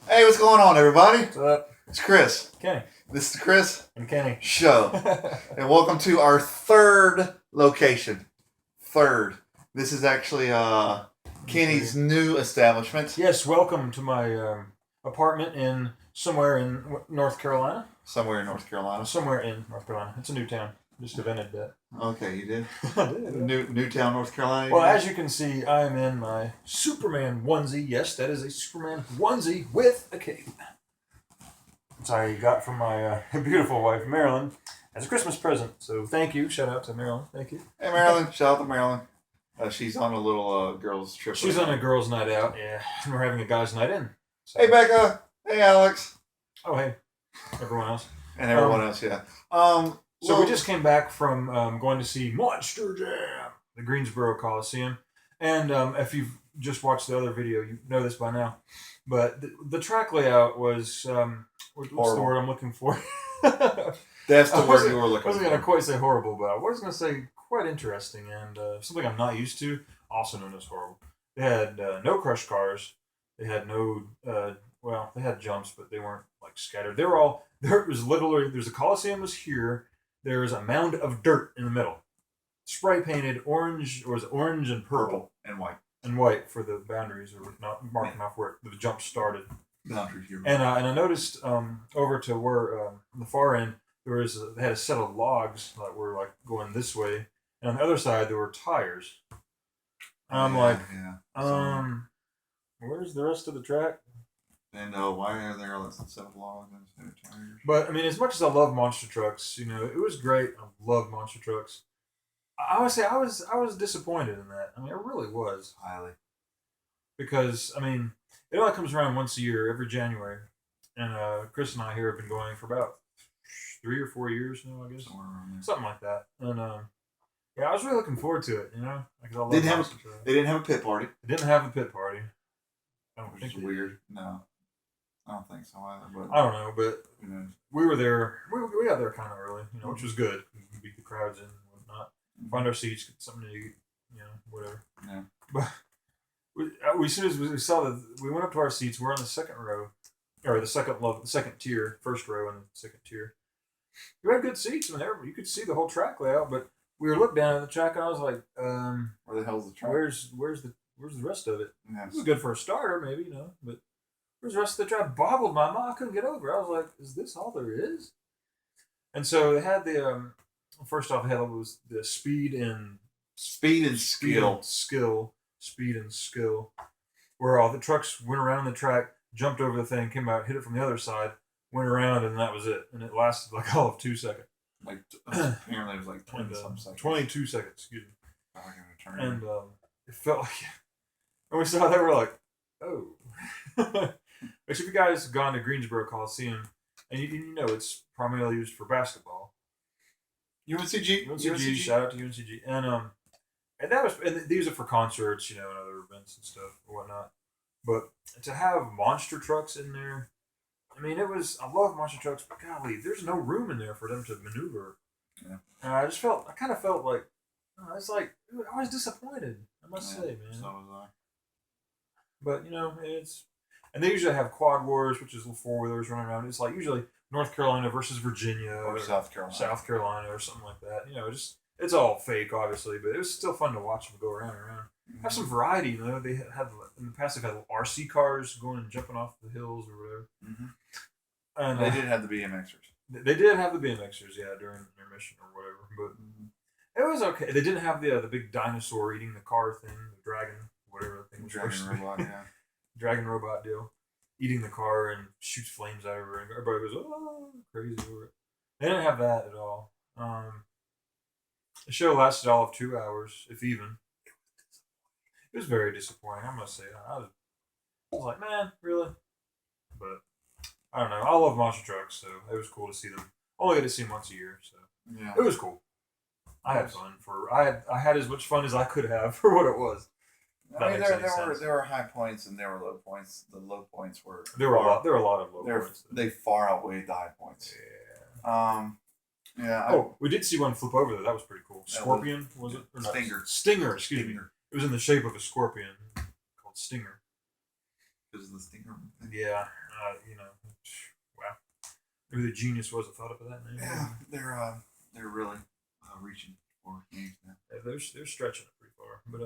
Hey, what's going on, everybody? What's up? It's Chris. Kenny. This is the Chris And Kenny. Show. And welcome to our third location. Third. This is actually Kenny's new establishment. Yes, welcome to my apartment in somewhere in North Carolina. Somewhere in North Carolina. Somewhere in North Carolina. It's a new town. Just invented that. Okay, you did? I did. Newtown, North Carolina? Well, as you can see, I am in my Superman onesie. Yes, that is a Superman onesie with a cape. Which I got from my beautiful wife, Marilyn, as a Christmas present. So thank you. Shout out to Marilyn. Thank you. Hey, Marilyn. Shout out to Marilyn. She's on a little girls' trip. She's on a girls' night out, yeah. And we're having a guys' night in. So. Hey, Becca. Hey, Alex. Oh, hey. Everyone else. And everyone else, yeah. So we just came back from going to see Monster Jam, the Greensboro Coliseum. And if you've just watched the other video, you know this by now. But the track layout was, what's the word I'm looking for? That's the word you were looking for. I wasn't going to quite say horrible, but I was going to say quite interesting and something I'm not used to, also known as horrible. They had no crushed cars. They had no, they had jumps, but they weren't like scattered. There was literally, there's a Coliseum was here. There's a mound of dirt in the middle. Spray painted orange, or was it orange and purple? And white. And white for the boundaries, or not marking off where the jump started. Boundaries here. And I noticed over to where on the far end they had a set of logs that were like going this way, and on the other side there were tires. And I'm where's the rest of the track? And why are there a set of logs and tires? But I mean, as much as I love monster trucks, it was great. I love monster trucks. I would say I was disappointed in that. I mean, I really was. Highly. Because I mean, it only comes around once a year, every January, and Chris and I here have been going for about 3 or 4 years now, I guess, something like that. And yeah, I was really looking forward to it. Because I love monster trucks. They didn't have a pit party. They didn't have a pit party. I don't think it's weird. No. I don't think so either. But I don't know, but we were there. We got there kind of early, which was good. We could beat the crowds in and whatnot. Find our seats, get something to eat, whatever. Yeah. But as soon as we saw we went up to our seats. We're on the second row, or the second tier, first row and the second tier. We had good seats. I mean, you could see the whole track layout, but we were looking down at the track, and I was like, "Where the hell's the track? Where's the rest of it?" Yeah. It was good for a starter, maybe, but. Where's the rest of the track? Boggled my mind. I couldn't get over it. I was like, is this all there is? And so they had the, first off, it was the speed and skill. Where all the trucks went around the track, jumped over the thing, came out, hit it from the other side, went around, and that was it. And it lasted like all of 2 seconds. Apparently it was like 20-some seconds. 22 seconds, excuse me. And it felt like, and we saw that, we're like, oh. Which, if you guys have gone to Greensboro Coliseum, and you know it's primarily used for basketball. UNCG, shout out to UNCG, and these are for concerts, and other events and stuff or whatnot. But to have monster trucks in there, I mean, I love monster trucks, but golly, there's no room in there for them to maneuver. Yeah. And I kind of felt like, I was disappointed, I must say, man. So was I. But and they usually have quad wars, which is little 4-wheelers running around. It's like usually North Carolina versus Virginia or South Carolina or something like that. It's all fake, obviously, but it was still fun to watch them go around and around. Mm-hmm. Have some variety, They had in the past they've had RC cars going and jumping off the hills or whatever. Mm-hmm. And they did have the BMXers. They did have the BMXers, yeah, during intermission or whatever. But it was okay. They didn't have the big dinosaur eating the car thing, the dragon, whatever the thing was. Dragon robot, yeah. Dragon robot deal, eating the car and shoots flames out of her, and everybody goes, "Oh, crazy over it." They didn't have that at all. The show lasted all of 2 hours, if even. It was very disappointing, I must say. I was like, man, really? But I don't know. I love monster trucks, so it was cool to see them. Only get to see them once a year, so yeah, it was cool. I had fun I had as much fun as I could have for what it was. I mean, there were high points and there were low points. The low points were there were a lot of low points. They far outweighed the high points. Yeah. Yeah. We did see one flip over there. That was pretty cool. Scorpion was it? Or Stinger. Stinger. Excuse me. It was in the shape of a scorpion called Stinger. because of the stinger. Yeah, wow. Who the genius was that thought up of that name? Yeah, they're really reaching for names now. Yeah, they're stretching it pretty far. But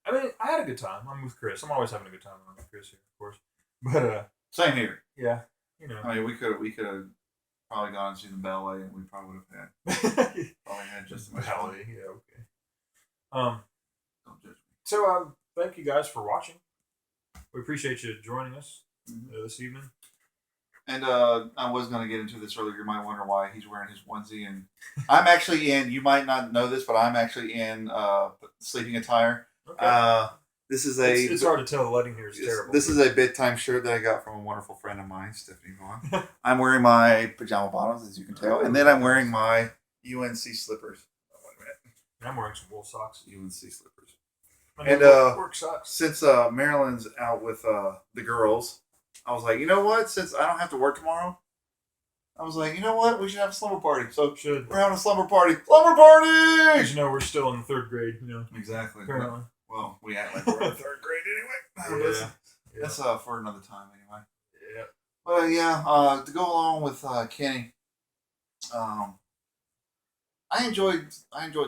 I mean, I had a good time. I'm with Chris. I'm always having a good time when I'm with Chris here, of course. But Same here. yeah, I mean, we could have probably gone and seen the ballet, and we probably would have probably had just as much fun. ballet. Yeah, okay. Um, Don't judge me. so thank you guys for watching. We appreciate you joining us Mhm. this evening. And I was going to get into this earlier. You might wonder why he's wearing his onesie. And I'm actually in, you might not know this, but I'm actually in sleeping attire. Okay. This is It's hard to tell. The lighting here is terrible. This is a bedtime shirt that I got from a wonderful friend of mine, Stephanie Vaughn. I'm wearing my pajama bottoms, as you can tell. And then I'm wearing my UNC slippers. Oh, wait a minute. And I'm wearing some wool socks. UNC slippers. And work socks. Since Marilyn's out with the girls, I was like, you know what? Since I don't have to work tomorrow, I was like, you know what? We should have a slumber party. So Should. we're having a slumber party. Slumber party! Because we're still in the third grade, Exactly. Apparently. Well, we act like we're in the third grade anyway. Yeah. That's for another time anyway. Yeah. But yeah, to go along with Kenny, I enjoyed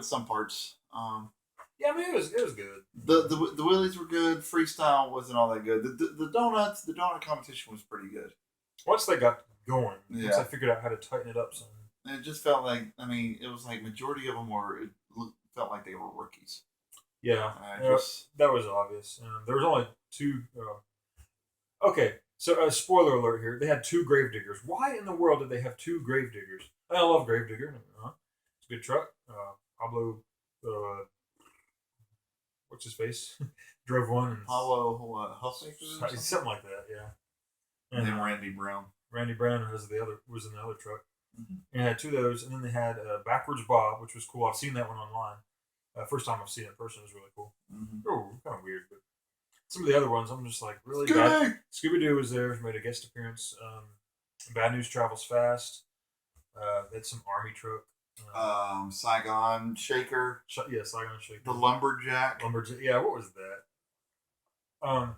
some parts. Yeah, I mean, it was good. The wheelies were good. Freestyle wasn't all that good. The donut competition was pretty good. Once they got going, once Yeah. I figured out how to tighten it up some. And it just felt like, I mean, it was like majority of them felt like they were rookies. Yeah, Yeah, that was obvious. There was only two. Okay, so spoiler alert here. They had two Gravediggers. Why in the world did they have two Gravediggers? I love Gravedigger. It's a good truck. Pablo, what's his face? Drove one. And Pablo Huffmaker? something like that, yeah. And then Randy Brown. Randy Brown was in the other truck. Mm-hmm. And had two of those, and then they had Backwards Bob, which was cool. I've seen that one online. First time I've seen it in person, it was really cool. Mm-hmm. Oh, kind of weird, but some of the other ones, I'm just like, really? Scooby Doo was there, made a guest appearance. Bad News Travels Fast. They had some army truck. Saigon Shaker. Saigon Shaker. The Lumberjack. Yeah, what was that?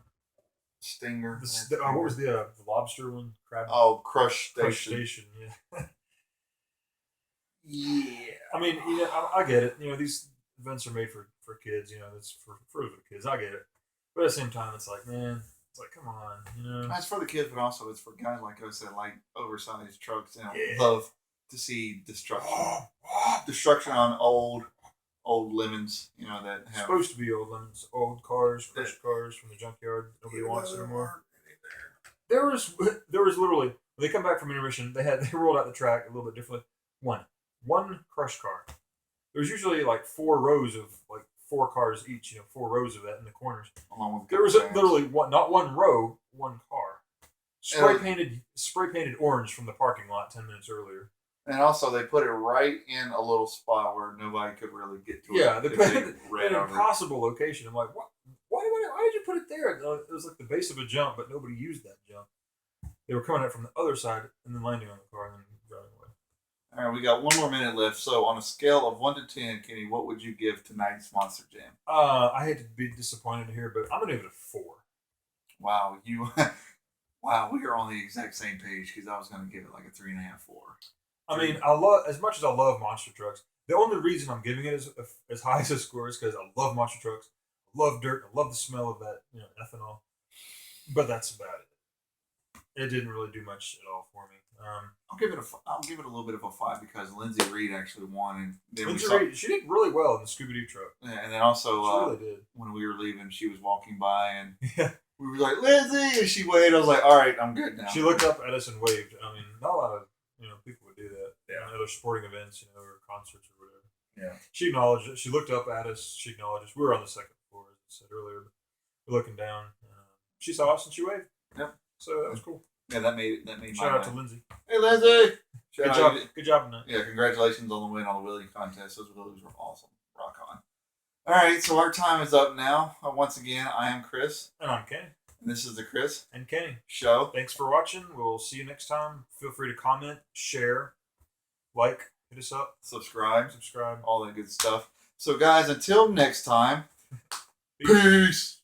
Stinger. What was the lobster one? Crab. Oh, Crush Station. Crush Station, yeah. Yeah. I mean, I get it. These events are made for kids. It's for the kids. I get it. But at the same time, it's like, man, come on, It's for the kids, but also it's for guys like us that like oversized trucks and Yeah. love to see destruction. Destruction on old lemons, that have. Supposed to be old lemons, old cars, crushed cars from the junkyard. Nobody wants anymore. There was literally, when they come back from intermission, they rolled out the track a little bit differently. One crushed car. There's usually like 4 rows of like 4 cars each, 4 rows of that in the corners. Along with There was literally not one row, one car. Spray painted orange from the parking lot 10 minutes earlier. And also, they put it right in a little spot where nobody could really get to it. Yeah, they put it in an over impossible location. I'm like, what? Why did you put it there? It was like the base of a jump, but nobody used that jump. They were coming up from the other side and then landing on the car and then driving away. All right, we got 1 more minute left. So, on a scale of 1 to 10, Kenny, what would you give tonight's Monster Jam? I hate to be disappointed here, but I'm gonna give it a 4. Wow, wow, we are on the exact same page because I was going to give it like a 3.5, 4. I mean, I love, as much as I love monster trucks, the only reason I'm giving it as high as a score is because I love monster trucks, I love dirt, I love the smell of that ethanol, but that's about it. It didn't really do much at all for me. I'll give it a little bit of a 5 because Lindsay Reed actually won, and then Lindsay Reed, she did really well in the Scooby Doo truck. Yeah, and then also she really did. When we were leaving, she was walking by, and yeah. We were like, Lindsay, and she waved. I was like, all right, I'm good now. She looked up at us and waved. I mean, not a lot of people would do that. Yeah, other sporting events, or concerts or whatever. Yeah. She acknowledged it. She looked up at us. She acknowledged us. We were on the second floor, as I said earlier. We're looking down. She saw us and she waved. Yep. So that was cool. Yeah, that made Shout out to Lindsay. Hey, Lindsay. Good job. Good job tonight. Yeah, congratulations on the win on the wheelie contest. Those wheelies were awesome. Rock on. All right, so our time is up now. Once again, I am Chris. And I'm Kenny. And this is the Chris and Kenny Show. Thanks for watching. We'll see you next time. Feel free to comment, share, like, hit us up. Subscribe. All that good stuff. So, guys, until next time, peace.